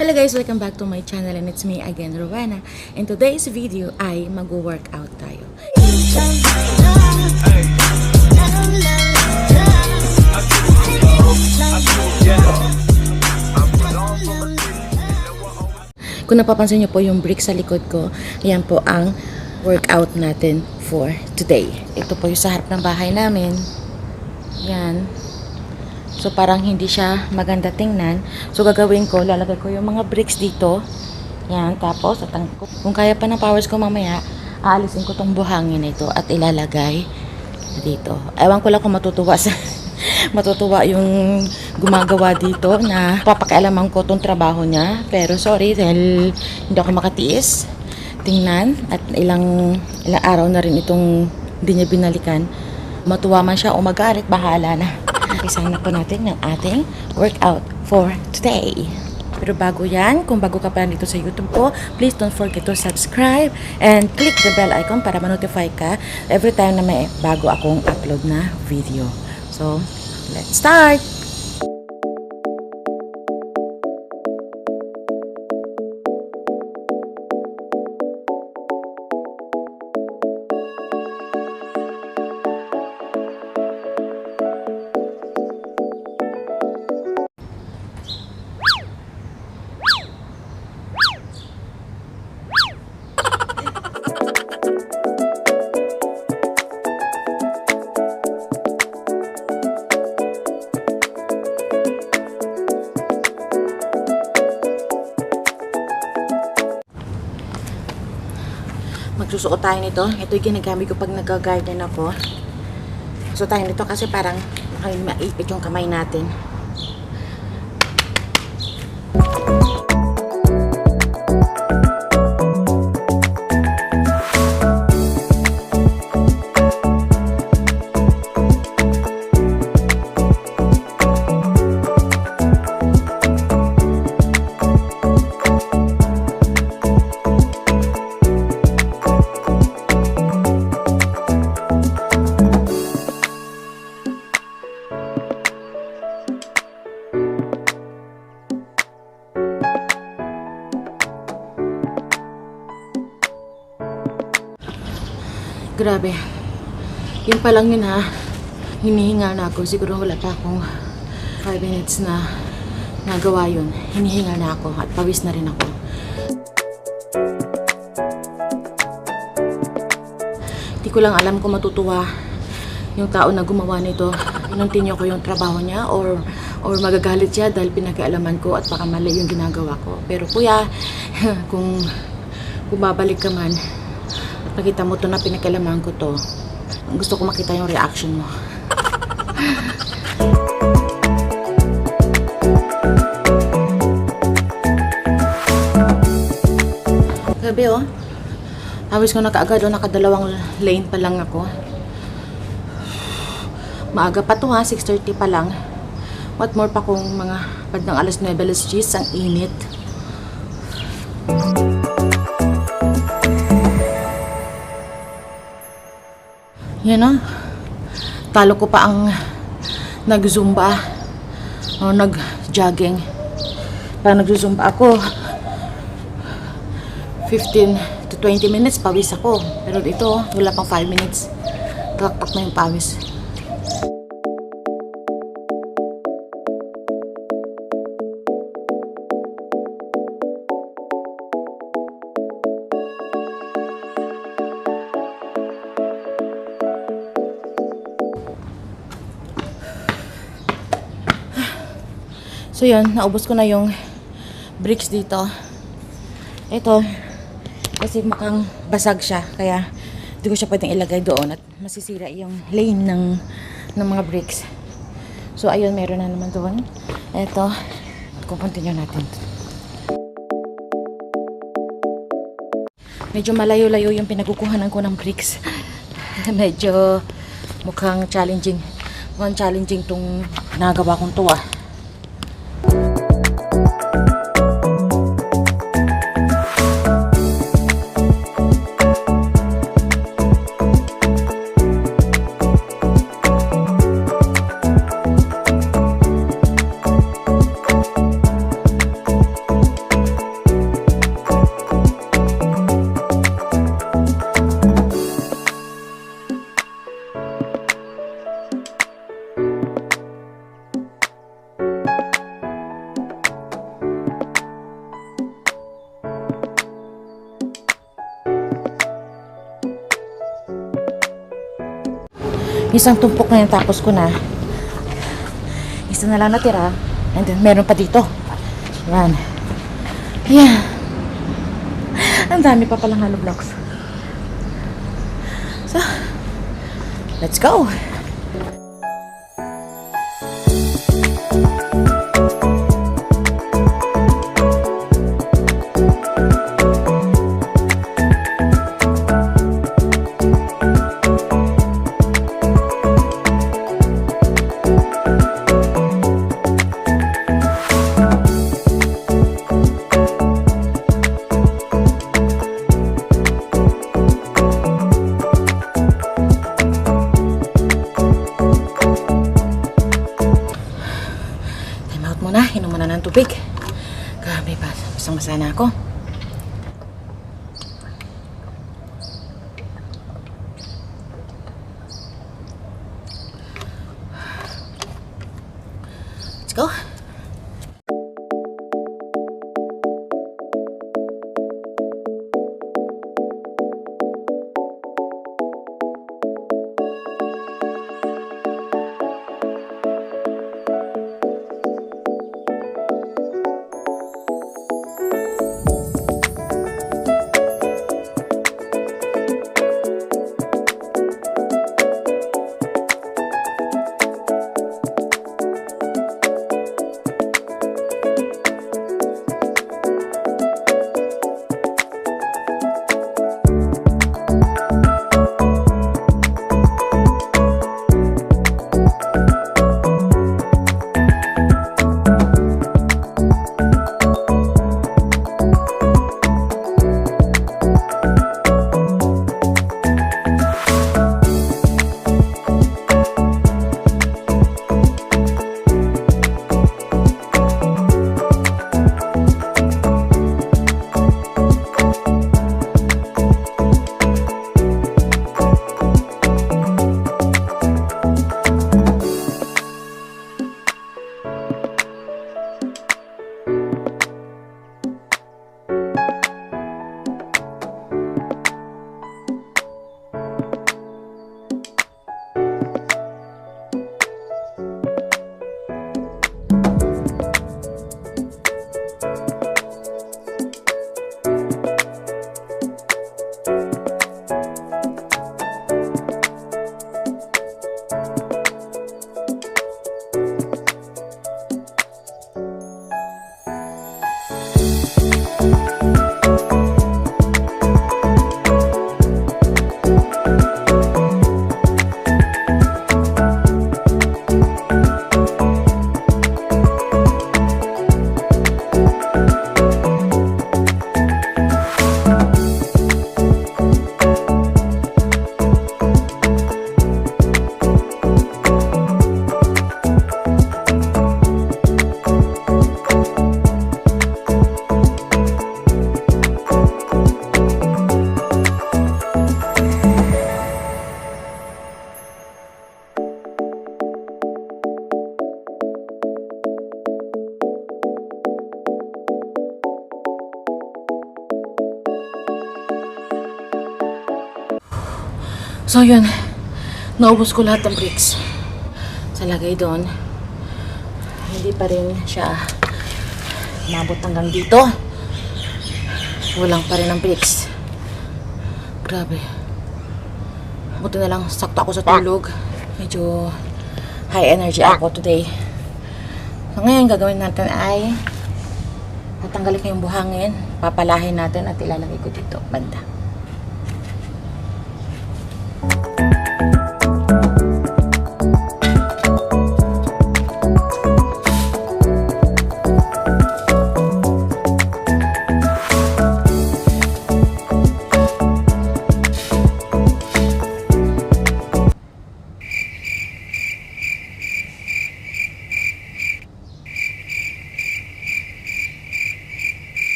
Hello guys, welcome back to my channel and it's me again, Rowena. In today's video ay mag-workout tayo. Kung napapansin niyo po yung brick sa likod ko, yan po ang workout natin for today. Ito po yung sa harap ng bahay namin. Yan. So parang hindi siya maganda tingnan. So gagawin ko, lalagay ko yung mga bricks dito. Yan, tapos kung kaya pa ng powers ko mamaya, aalisin ko tong buhangin na ito at ilalagay dito. Ewan ko lang kung matutuwa yung gumagawa dito na papakialaman ko tong trabaho niya. Pero sorry dahil hindi ako makatiis tingnan at ilang araw na rin itong hindi niya binalikan. Matuwa man siya o magalit, bahala na. Umpisahan na po natin yung ating workout for today. Pero bago yan, kung bago ka pa dito sa YouTube ko, please don't forget to subscribe and click the bell icon para ma-notify ka every time na may bago akong upload na video. So, let's start! Magsusuot tayo nito. Ito yung ginagamit ko pag nag-garden ako. So tayo nito kasi parang maipit yung kamay natin. Grabe. Yun pa lang yun ha. Hinihinga na ako. Siguro wala pa akong 5 minutes na nagawa yun. Hinihinga na ako at pawis na rin ako. Hindi ko lang alam kung matutuwa yung tao na gumawa nito. Inuntinyo ko yung trabaho niya or magagalit siya dahil pinag-aalaman ko at baka mali yung ginagawa ko. Pero kuya, kung babalik ka man, nakita mo to na pinakalaman ko to. Gusto ko makita yung reaction mo. Gabi oh. Hawis ko na kaagad oh. Nakadalawang lane pa lang ako. Maaga pa to ha. 6:30 pa lang. What more pa kung mga bandang alas 9, alas 10. Ang init. Yan o. Talo ko pa ang nag-zumba o nag-jogging. Pag nag-zumba ako 15 to 20 minutes pawis ako. Pero dito wala pang 5 minutes. Taktak na yung pawis. So yun, naubos ko na yung bricks dito. Ito, kasi mukhang basag siya. Kaya hindi ko siya pwedeng ilagay doon at masisira yung lane ng mga bricks. So ayun, meron na naman doon. Ito, continue natin. Medyo malayo-layo yung pinagukuhanan ko ng bricks. Medyo mukhang challenging. Mukhang challenging tong nagawa kong tuwa. Isang tumpok na yun, tapos ko na. Isa na lang natira. And then, meron pa dito. Yan. Yan. Ang dami pa palang hollow blocks. So, let's go. Inom muna ng tubig. Grabe pa. Basang-basa na ako. Let's go. So yun, naubos ko lahat ng bricks sa lagay doon. Hindi pa rin siya umabot hanggang dito. Walang pa rin ang bricks. Grabe. Buti na lang sakto ako sa tulog. Medyo high energy ako today. So ngayon gagawin natin ay tatanggalin ko yung buhangin, papalahin natin at ilalagay ko dito banda.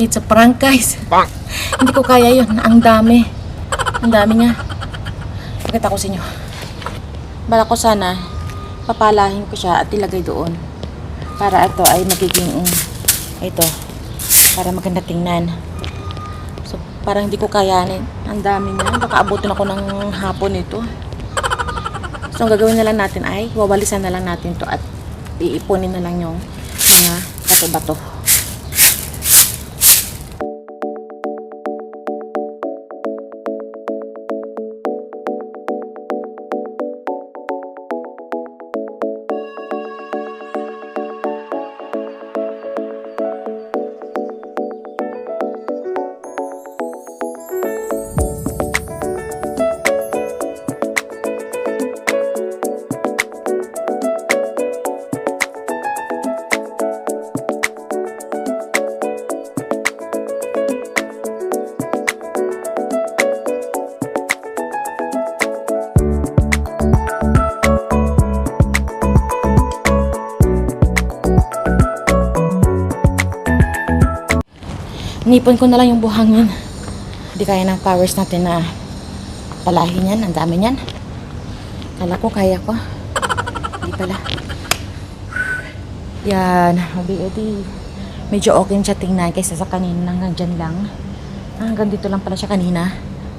It's a prank, guys. Hindi ko kaya yun. Ang dami. Ang dami niya. Pakita ko sa inyo. Bala ko sana, papalahin ko siya at ilagay doon. Para ito ay magiging, ito. Para maganda tingnan. So, parang hindi ko kayanin. Ang dami niya. Baka abutin ako ng hapon ito. So, ang gagawin na lang natin ay, wawalisan na lang natin to at iipunin na lang yung mga bato-bato. Nipon ko na lang yung buhangin. Hindi kaya ng powers natin na palahin yan. Ang dami yan. Kala ko kaya ko. Hindi pala. Yan. Edi, medyo okay siya tingnan kaysa sa kanina hanggang dyan lang. Hanggang dito lang pala siya kanina.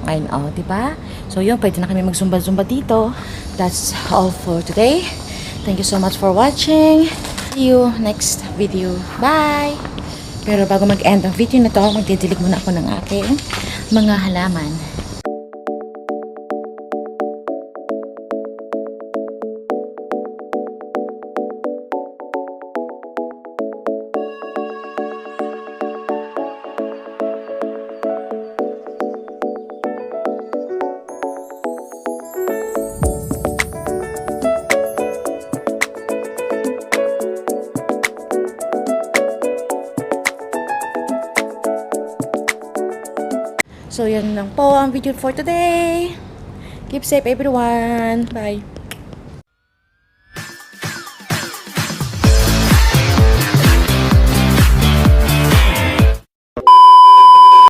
Ngayon, diba? So yun, pwede na kami magsumba-zumba dito. That's all for today. Thank you so much for watching. See you next video. Bye! Pero bago mag-end ang video na to, magdidilig muna ako ng aking mga halaman. So, yan lang po ang video for today. Keep safe everyone. Bye.